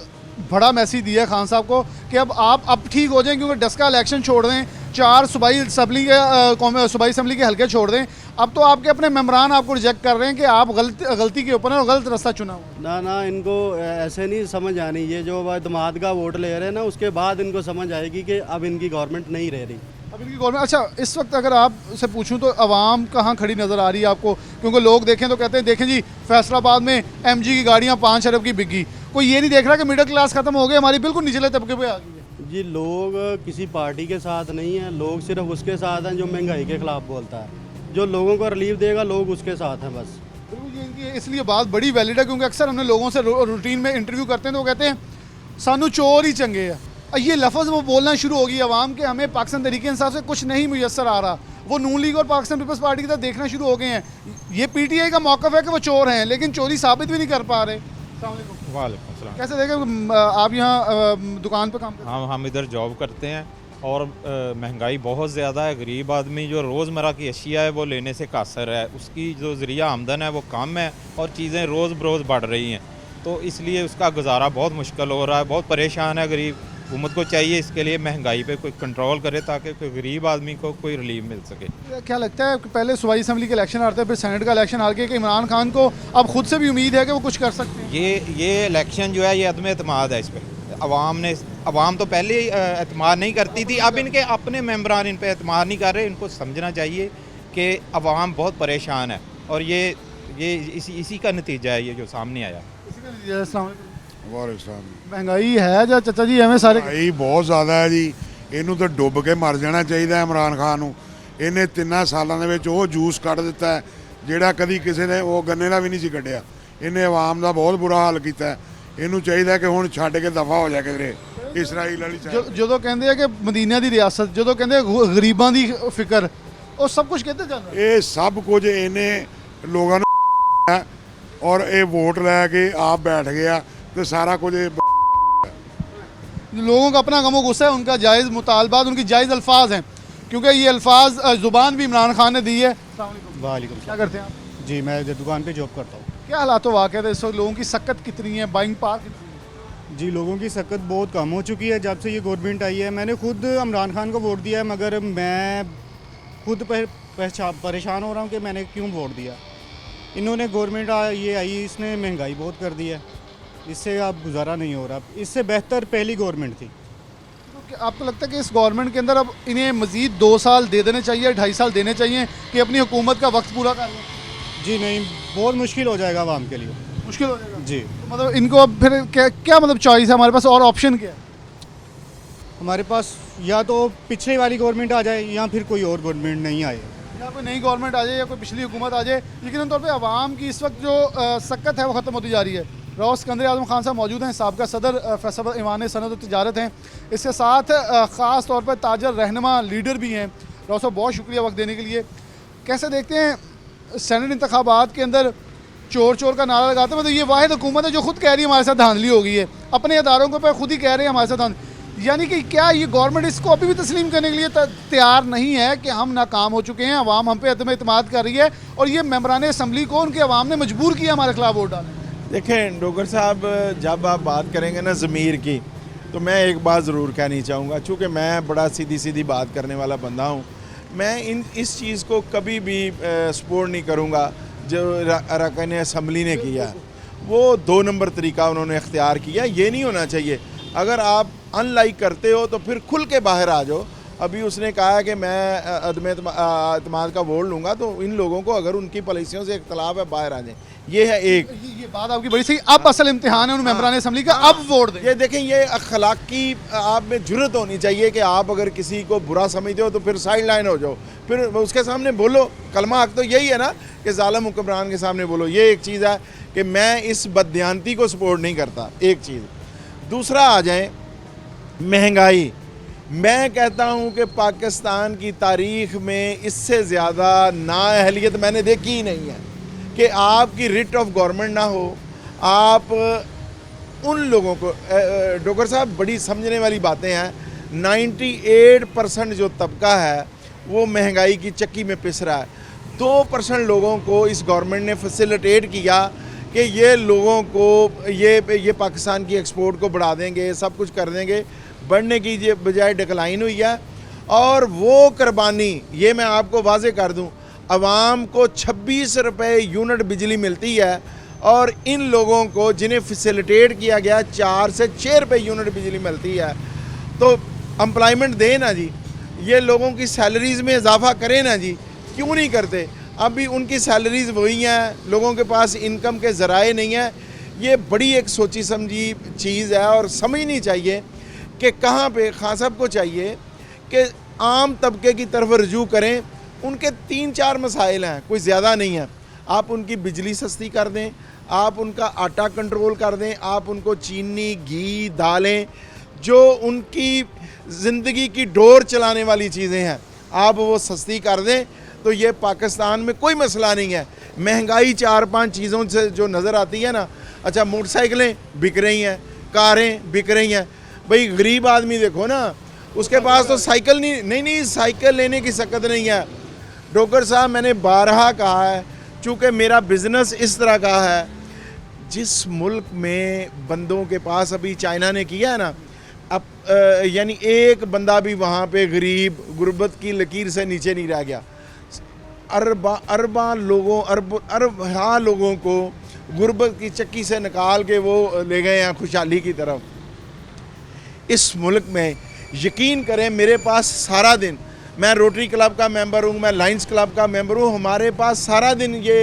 बड़ा मैसेज दिया है खान साहब को कि अब ठीक हो जाएं, क्योंकि डस्का इलेक्शन छोड़ दें, 4 सूबाई असम्बली के हल्के छोड़ दें। अब तो आपके अपने मेम्बरान आपको रिजेक्ट कर रहे हैं कि आप गलती के ऊपर और गलत रास्ता चुना हुआ। ना इनको ऐसे नहीं समझ आनी, ये जो दमाद का वोट ले रहे हैं ना, उसके बाद इनको समझ आएगी कि अब इनकी गवर्नमेंट नहीं रह रही। अब इनकी गवर्नमेंट, अच्छा इस वक्त अगर आपसे पूछूं तो आवाम कहाँ खड़ी नज़र आ रही है आपको? क्योंकि लोग देखें तो कहते हैं देखें जी फैसलाबाद में MG की गाड़ियाँ 5 अरब की बिकी, कोई ये नहीं देख रहा कि मिडिल क्लास ख़त्म हो गई, हमारी बिल्कुल निचले तबके पे आ गई है। जी लोग किसी पार्टी के साथ नहीं हैं, लोग सिर्फ उसके साथ हैं जो महंगाई के ख़िलाफ़ बोलता है। जो लोगों को रिलीफ देगा लोग उसके साथ हैं बस। बिल्कुल, ये इनकी इसलिए बात बड़ी वैलिड है क्योंकि अक्सर हमने लोगों से रूटीन में इंटरव्यू करते हैं तो वो कहते हैं सानू चोर ही चंगे है। ये लफ्ज़ वो बोलना शुरू हो गई आवाम के, हमें पाकिस्तान तरीके इंसाफ से कुछ नहीं मुयसर आ रहा। वो नून लीग और पाकिस्तान पीपल्स पार्टी की तरफ देखना शुरू हो गए हैं। ये पीटीआई का मौक़िफ़ है कि वो चोर हैं लेकिन चोरी साबित भी नहीं कर पा रहे। वालेकुम सलाम। कैसे देखें आप यहाँ दुकान पे काम करते हैं? हम इधर जॉब करते हैं और महंगाई बहुत ज़्यादा है। गरीब आदमी जो रोज़मर्रा की अशिया है वो लेने से कासर है, उसकी जो ज़रिया आमदन है वो कम है और चीज़ें रोज़ बरोज़ बढ़ रही हैं, तो इसलिए उसका गुजारा बहुत मुश्किल हो रहा है। बहुत परेशान है गरीब। हुकूमत को चाहिए इसके लिए महंगाई पे कोई कंट्रोल करे ताकि कोई गरीब आदमी को कोई रिलीफ मिल सके। क्या लगता है कि पहले सूबाई असम्बली के इलेक्शन आते हैं फिर सेनेट का इलेक्शन हार के, कि इमरान खान को अब खुद से भी उम्मीद है कि वो कुछ कर सकते हैं? ये इलेक्शन जो है ये अदम एतमाद है इस पर। अवाम तो पहले एतमाद नहीं करती थी, अब इनके अपने मेंबरान इन पर एतमाद नहीं कर रहे। इनको समझना चाहिए कि अवाम बहुत परेशान है और ये इसी का नतीजा है ये जो सामने आया। महंगाई है ਜਾਂ ਚਾਚਾ ਜੀ ਐਵੇਂ ਸਾਰੇ महंगाई बहुत ज़्यादा है जी। ਇਹਨੂੰ ਤਾਂ ਡੁੱਬ ਕੇ ਮਰ ਜਾਣਾ ਚਾਹੀਦਾ ਇਮਰਾਨ ਖਾਨ ਨੂੰ। ਇਹਨੇ 3 ਸਾਲਾਂ ਦੇ ਵਿੱਚ ਉਹ ਜੂਸ ਕੱਢ ਦਿੱਤਾ ਹੈ ਜਿਹੜਾ ਕਦੀ ਕਿਸੇ ਨੇ ਉਹ ਗੰਨੇ ਦਾ ਵੀ ਨਹੀਂ ਸੀ ਕੱਢਿਆ। ਇਹਨੇ ਆਵਾਮ ਦਾ ਬਹੁਤ ਬੁਰਾ ਹਾਲ ਕੀਤਾ ਹੈ। ਇਹਨੂੰ ਚਾਹੀਦਾ ਕਿ ਹੁਣ ਛੱਡ ਕੇ ਦਫਾ ਹੋ ਜਾ ਕਿਧਰੇ ਇਸਰਾਈਲ ਵਾਲੀ ਸਾਈਡ। ਜਦੋਂ ਕਹਿੰਦੇ ਆ ਕਿ ਮਦੀਨਾ ਦੀ ਰਿਆਸਤ, ਜਦੋਂ ਕਹਿੰਦੇ ਗਰੀਬਾਂ ਦੀ ਫਿਕਰ, ਉਹ ਸਭ ਕੁਝ ਕਹਿੰਦੇ ਜਾਂਦਾ। ਇਹ ਸਭ ਕੁਝ ਇਹਨੇ ਲੋਕਾਂ ਨੂੰ ਹੈ ਔਰ ਇਹ ਵੋਟ ਲੈ ਕੇ ਆਪ बैठ गया तो सारा कुछ लोगों का अपना गमो गुस्सा है, उनका जायज़ मुतालबात, उनकी जायज़ अल्फाज हैं क्योंकि ये अल्फाज ज़ुबान भी इमरान खान ने दी है। वालेकुम। क्या करते हैं आप? जी मैं इधर दुकान पे जॉब करता हूँ। क्या हालात वाक़ है इस वक्त? लोगों की सक्कत कितनी है, बाइंग पावर कितनी है? जी लोगों की सक्कत बहुत कम हो चुकी है जब से ये गवर्नमेंट आई है। मैंने खुद इमरान खान को वोट दिया है मगर मैं खुद परेशान हो रहा हूँ कि मैंने क्यों वोट दिया। इन्होंने गवर्नमेंट ये आई, इसने महंगाई बहुत कर दी है, इससे अब गुजारा नहीं हो रहा। इससे बेहतर पहली गवर्नमेंट थी। तो आपको लगता है कि इस गवर्नमेंट के अंदर अब इन्हें मज़ीद 2 साल दे देने चाहिए, 2.5 साल देने चाहिए कि अपनी हुकूमत का वक्त पूरा कर लें? जी नहीं, बहुत मुश्किल हो जाएगा आवाम के लिए, मुश्किल हो जाएगा जी। तो मतलब इनको अब फिर क्या मतलब चॉइस है हमारे पास और ऑप्शन क्या है? हमारे पास या तो पिछली वाली गवर्नमेंट आ जाए या फिर कोई और गवर्नमेंट नहीं आए, या कोई नई गवर्नमेंट आ जाए या कोई पिछली हुकूमत आ जाए। यकीनन तौर पे आवाम की इस वक्त जो सक्कत है वो ख़त्म होती जा रही है। राव सिकंदर आज़म खान साहब मौजूद हैं, साबिक़ा सदर फैसल ईवान सनद और तिजारत हैं। इसके साथ ख़ास तौर पर ताजर रहनुमा लीडर भी हैं। राव साहब बहुत शुक्रिया वक्त देने के लिए। कैसे देखते हैं सेनेट इंतखाबात के अंदर चोर चोर का नारा लगाते हैं? मतलब ये वाहिद हुकूमत है जो खुद कह रही है हमारे साथ धांधली हो गई है, अपने अदारों के ऊपर खुद ही कह रहे हैं हमारे साथ धांधली, यानी कि क्या ये गवर्नमेंट इसको अभी भी तस्लीम करने के लिए तैयार नहीं है कि हम नाकाम हो चुके हैं, अवाम हम पे अदम एतमाद कर रही है और ये मेंबरान असम्बली को उनके अवाम ने मजबूर किया हमारे खिलाफ वोट डालने? देखें डोगर साहब, जब आप बात करेंगे ना ज़मीर की, तो मैं एक बात ज़रूर कहनी चाहूँगा। चूँकि मैं बड़ा सीधी सीधी बात करने वाला बंदा हूँ, मैं इस चीज़ को कभी भी सपोर्ट नहीं करूँगा जो अरकान असम्बली ने किया। वो 2 नंबर तरीका उन्होंने इख्तियार किया, ये नहीं होना चाहिए। अगर आप अनलाइक करते हो तो फिर खुल के बाहर आ जाओ। अभी उसने कहा कि मैं अदम एतमाद का वोट लूँगा, तो इन लोगों को अगर उनकी पॉलिसियों से इख्तलाफ है बाहर आ जाए। ये है एक ये बात आपकी बड़ी सही। अब असल इम्तिहान है उन मेंबरान असम्बली का, अब वोट दें। ये देखें, ये अखलाकी आप में जुर्रत होनी चाहिए कि आप अगर किसी को बुरा समझते हो तो फिर साइड लाइन हो जाओ, फिर उसके सामने बोलो। कलमा हक तो यही है ना कि ज़ालिम हुक्मरान के सामने बोलो। ये एक चीज़ है कि मैं इस बददियानती को सपोर्ट नहीं करता, एक चीज़। दूसरा आ जाए महंगाई। मैं कहता हूँ कि पाकिस्तान की तारीख़ में इससे ज़्यादा नाअहलियत मैंने देखी ही नहीं है कि आपकी रिट ऑफ गवर्नमेंट ना हो। आप उन लोगों को डॉक्टर साहब, बड़ी समझने वाली बातें हैं। 98% जो तबका है वो महंगाई की चक्की में पिस रहा है। 2% लोगों को इस गवर्नमेंट ने फैसिलिटेट किया कि ये लोगों को ये पाकिस्तान की एक्सपोर्ट को बढ़ा देंगे, सब कुछ कर देंगे। बढ़ने की बजाय डिक्लाइन हुई है। और वो कुर्बानी, ये मैं आपको वाजे कर दूं, आवाम को 26 रुपये यूनिट बिजली मिलती है और इन लोगों को जिन्हें फैसिलिटेट किया गया 4 से 6 रुपये यूनिट बिजली मिलती है। तो एम्प्लॉयमेंट दें ना जी, ये लोगों की सैलरीज़ में इजाफा करें ना जी, क्यों नहीं करते? अभी उनकी सैलरीज़ वही हैं, लोगों के पास इनकम के ज़राए नहीं हैं। ये बड़ी एक सोची समझी चीज़ है और समझनी चाहिए कि कहाँ पे खान साहब को चाहिए कि आम तबके की तरफ रजू करें। उनके 3-4 मसाइल हैं, कोई ज़्यादा नहीं है। आप उनकी बिजली सस्ती कर दें, आप उनका आटा कंट्रोल कर दें, आप उनको चीनी, घी, दालें, जो उनकी ज़िंदगी की डोर चलाने वाली चीज़ें हैं, आप वो सस्ती कर दें तो ये पाकिस्तान में कोई मसला नहीं है। महंगाई 4-5 चीज़ों से जो नज़र आती है ना, अच्छा मोटरसाइकिलें बिक रही हैं, कारें बिक रही हैं। भाई गरीब आदमी देखो ना, उसके पास तो साइकिल नहीं साइकिल लेने की सकत नहीं है। डॉक्टर साहब मैंने बारहा कहा है, चूँकि मेरा बिज़नेस इस तरह का है, जिस मुल्क में बंदों के पास अभी चाइना ने किया है ना, अब यानी एक बंदा भी वहाँ पे गरीब गुर्बत की लकीर से नीचे नहीं रह गया। अरबा लोगों को गुर्बत की चक्की से निकाल के वो ले गए हैं खुशहाली की तरफ। इस मुल्क में यकीन करें, मेरे पास सारा दिन, मैं रोटरी क्लब का मेंबर हूँ, मैं लायंस क्लब का मेंबर हूँ, हमारे पास सारा दिन ये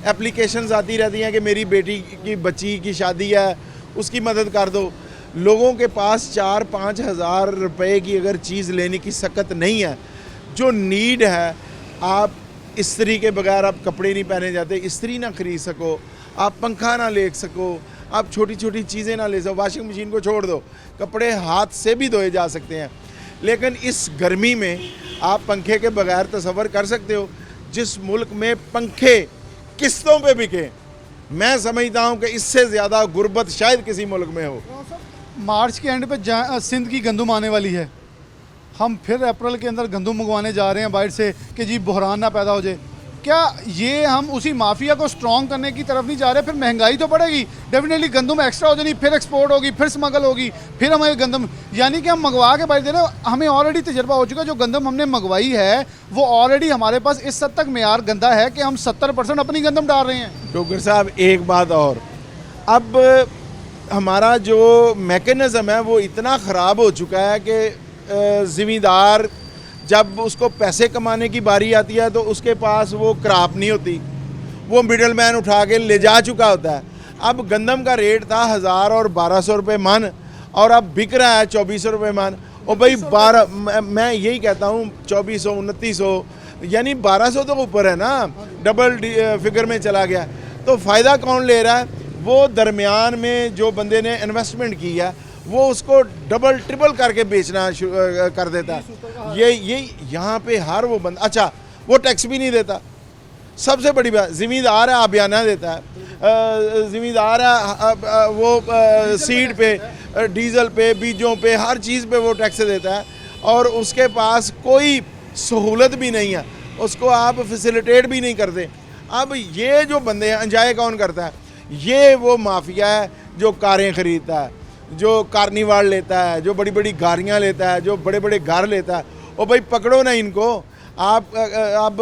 एप्लीकेशंस आती रहती हैं कि मेरी बेटी की बच्ची की शादी है, उसकी मदद कर दो। लोगों के पास 4-5 हज़ार रुपये की अगर चीज़ लेने की सकत नहीं है, जो नीड है, आप इस्त्री के बगैर आप कपड़े नहीं पहने जाते, इस्त्री ना खरीद सको, आप पंखा ना ले सको, आप छोटी छोटी चीज़ें ना ले सको, वॉशिंग मशीन को छोड़ दो, कपड़े हाथ से भी धोए जा सकते हैं। लेकिन इस गर्मी में आप पंखे के बगैर तसव्वुर कर सकते हो, जिस मुल्क में पंखे किस्तों पे बिके, मैं समझता हूँ कि इससे ज़्यादा गुर्बत शायद किसी मुल्क में हो। मार्च के एंड पे सिंध की गंदम आने वाली है, हम फिर अप्रैल के अंदर गंदम मंगवाने जा रहे हैं बाहर से कि जी बहरान ना पैदा हो जाए। क्या ये हम उसी माफिया को स्ट्रॉन्ग करने की तरफ नहीं जा रहे? फिर महंगाई तो बढ़ेगी, डेफिनेटली गंदम एक्स्ट्रा हो जाएगी, फिर एक्सपोर्ट होगी, फिर स्मगल होगी, फिर हमें गंदम, यानी कि हम मंगवा के बाहर दे रहे हैं। हमें ऑलरेडी तजर्बा हो चुका है, जो गंदम हमने मंगवाई है वो ऑलरेडी हमारे पास इस हद तक मेयार गंदा है कि हम 70% अपनी गंदम डाल रहे हैं। डॉक्टर साहब एक बात और, अब हमारा जो मैकेनिज़्म है वो इतना ख़राब हो चुका है कि ज़िम्मेदार जब उसको पैसे कमाने की बारी आती है तो उसके पास वो क्रॉप नहीं होती, वो मिडल मैन उठा के ले जा चुका होता है। अब गंदम का रेट था 1000 और 1200 रुपये मन, और अब बिक रहा है 2400 रुपये मन। और भाई 12, मैं यही कहता हूँ 2400, 2900, यानी 1200 तो ऊपर है ना, डबल फिगर में चला गया। तो फ़ायदा कौन ले रहा है? वो दरमियान में जो बंदे ने इन्वेस्टमेंट की है वो उसको डबल ट्रिपल करके बेचना कर देता है। ये यहाँ पे हर वो बंदा, अच्छा वो टैक्स भी नहीं देता। सबसे बड़ी बात, ज़िम्मेदार है आबियाना देता है, ज़िम्मेदार है वो सीड पे, डीज़ल पे, बीजों पे, हर चीज़ पे वो टैक्स देता है, और उसके पास कोई सहूलत भी नहीं है, उसको आप फैसिलिटेट भी नहीं करते। अब ये जो बंदे हैं, एंजॉय कौन करता है? ये वो माफिया है जो कारें ख़रीदता है, जो कार्निवाल लेता है, जो बड़ी बड़ी गाड़ियाँ लेता है, जो बड़े बड़े घर लेता है। और भाई पकड़ो ना इनको। आप अब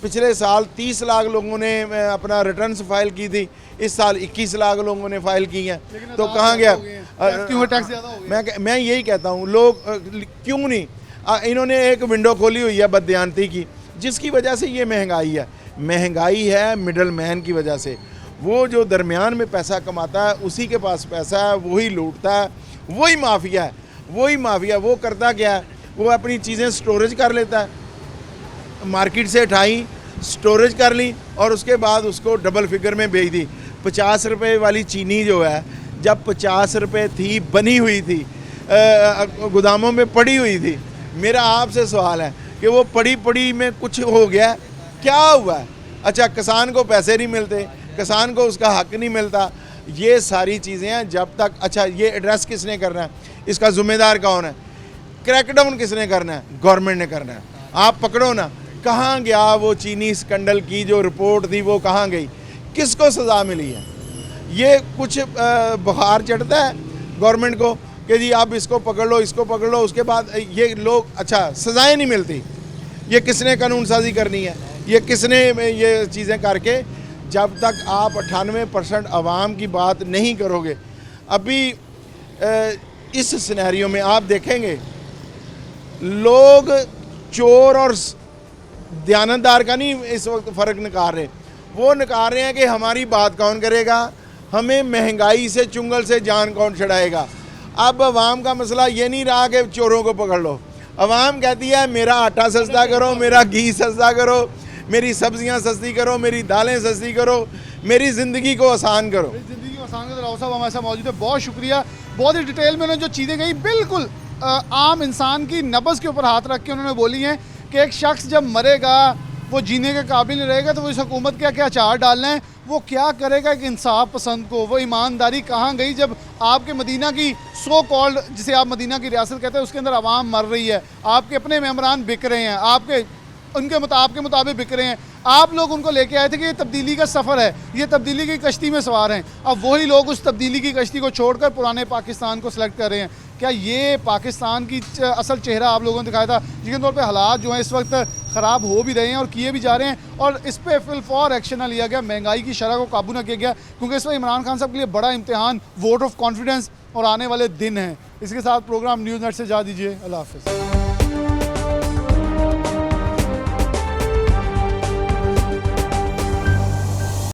पिछले साल 30 लाख लोगों ने अपना रिटर्न्स फाइल की थी, इस साल 21 लाख लोगों ने फाइल की हैं, तो कहाँ गया? क्यों टैक्स ज़्यादा हो गया? मैं यही कहता हूँ, लोग क्यों नहीं, इन्होंने एक विंडो खोली हुई है बददियानती की, जिसकी वजह से ये महंगाई है। महंगाई है मिडल मैन की वजह से। वो जो दरमियान में पैसा कमाता है, उसी के पास पैसा है, वही लूटता है, वही माफिया है। वही माफिया वो करता क्या है? वो अपनी चीज़ें स्टोरेज कर लेता है, मार्केट से उठाई, स्टोरेज कर ली, और उसके बाद उसको डबल फिगर में बेच दी। 50 रुपये वाली चीनी जो है, जब 50 रुपये थी, बनी हुई थी, गोदामों में पड़ी हुई थी, मेरा आपसे सवाल है कि वो पड़ी में कुछ हो गया, क्या हुआ है? अच्छा, किसान को पैसे नहीं मिलते, किसान को उसका हक नहीं मिलता। ये सारी चीज़ें हैं जब तक। अच्छा, ये एड्रेस किसने करना है? इसका ज़िम्मेदार कौन है? क्रैकडाउन किसने करना है? गवर्नमेंट ने करना है। आप पकड़ो ना, कहाँ गया वो चीनी स्कैंडल की जो रिपोर्ट थी, वो कहाँ गई? किसको सज़ा मिली है? ये कुछ बुखार चढ़ता है गवर्नमेंट को कि जी आप इसको पकड़ लो, इसको पकड़ लो, उसके बाद ये लोग, अच्छा सज़ाएँ नहीं मिलती। ये किसने कानून साजी करनी है? ये किसने ये चीज़ें करके, जब तक आप 98% आवाम की बात नहीं करोगे। अभी इस सिनेरियो में आप देखेंगे लोग चोर और दयानतदार का नहीं इस वक्त फ़र्क निकाल रहे, वो निकाल रहे हैं कि हमारी बात कौन करेगा, हमें महंगाई से, चुंगल से जान कौन छुड़ाएगा। अब अवाम का मसला ये नहीं रहा कि चोरों को पकड़ लो, अवाम कहती है मेरा आटा सस्ता करो, मेरा घी सस्ता करो, मेरी सब्जियां सस्ती करो, मेरी दालें सस्ती करो, मेरी ज़िंदगी को आसान करो। ज़िंदगी को आसान करो। राव साहब हमारे साथ मौजूद है, बहुत शुक्रिया। बहुत ही डिटेल में उन्होंने जो चीज़ें कही बिल्कुल आम इंसान की नब्ज़ के ऊपर हाथ रख के उन्होंने बोली हैं कि एक शख्स जब मरेगा वो जीने के काबिल नहीं रहेगा तो वो इस हुकूमत क्या क्या चार डालना है, वो क्या करेगा कि इंसाफ पसंद को, वो ईमानदारी कहाँ गई जब आपके मदीना की सो कॉल्ड, जिसे आप मदीना की रियासत कहते हैं, उसके अंदर आवाम मर रही है, आपके अपने मेम्बरान बिक रहे हैं, आपके आपके मुताबिक बिक रहे हैं। आप लोग उनको लेके आए थे कि ये तब्दीली का सफ़र है, ये तब्दीली की कश्ती में सवार हैं। अब वही लोग उस तब्दीली की कश्ती को छोड़कर पुराने पाकिस्तान को सिलेक्ट कर रहे हैं। क्या ये पाकिस्तान की असल चेहरा आप लोगों ने दिखाया था? यकीन तौर पे हालात जो हैं इस वक्त ख़राब हो भी रहे हैं और किए भी जा रहे हैं, और इस पर फिल फॉर एक्शन ना लिया गया, महंगाई की शरह को काबू ना किया गया, क्योंकि इस वक्त इमरान खान साहब के लिए बड़ा इम्तिहान, वोट ऑफ कॉन्फिडेंस और आने वाले दिन हैं। इसके साथ प्रोग्राम न्यूज़ नेट से जा दीजिए। अल्लाह हाफ़िज़।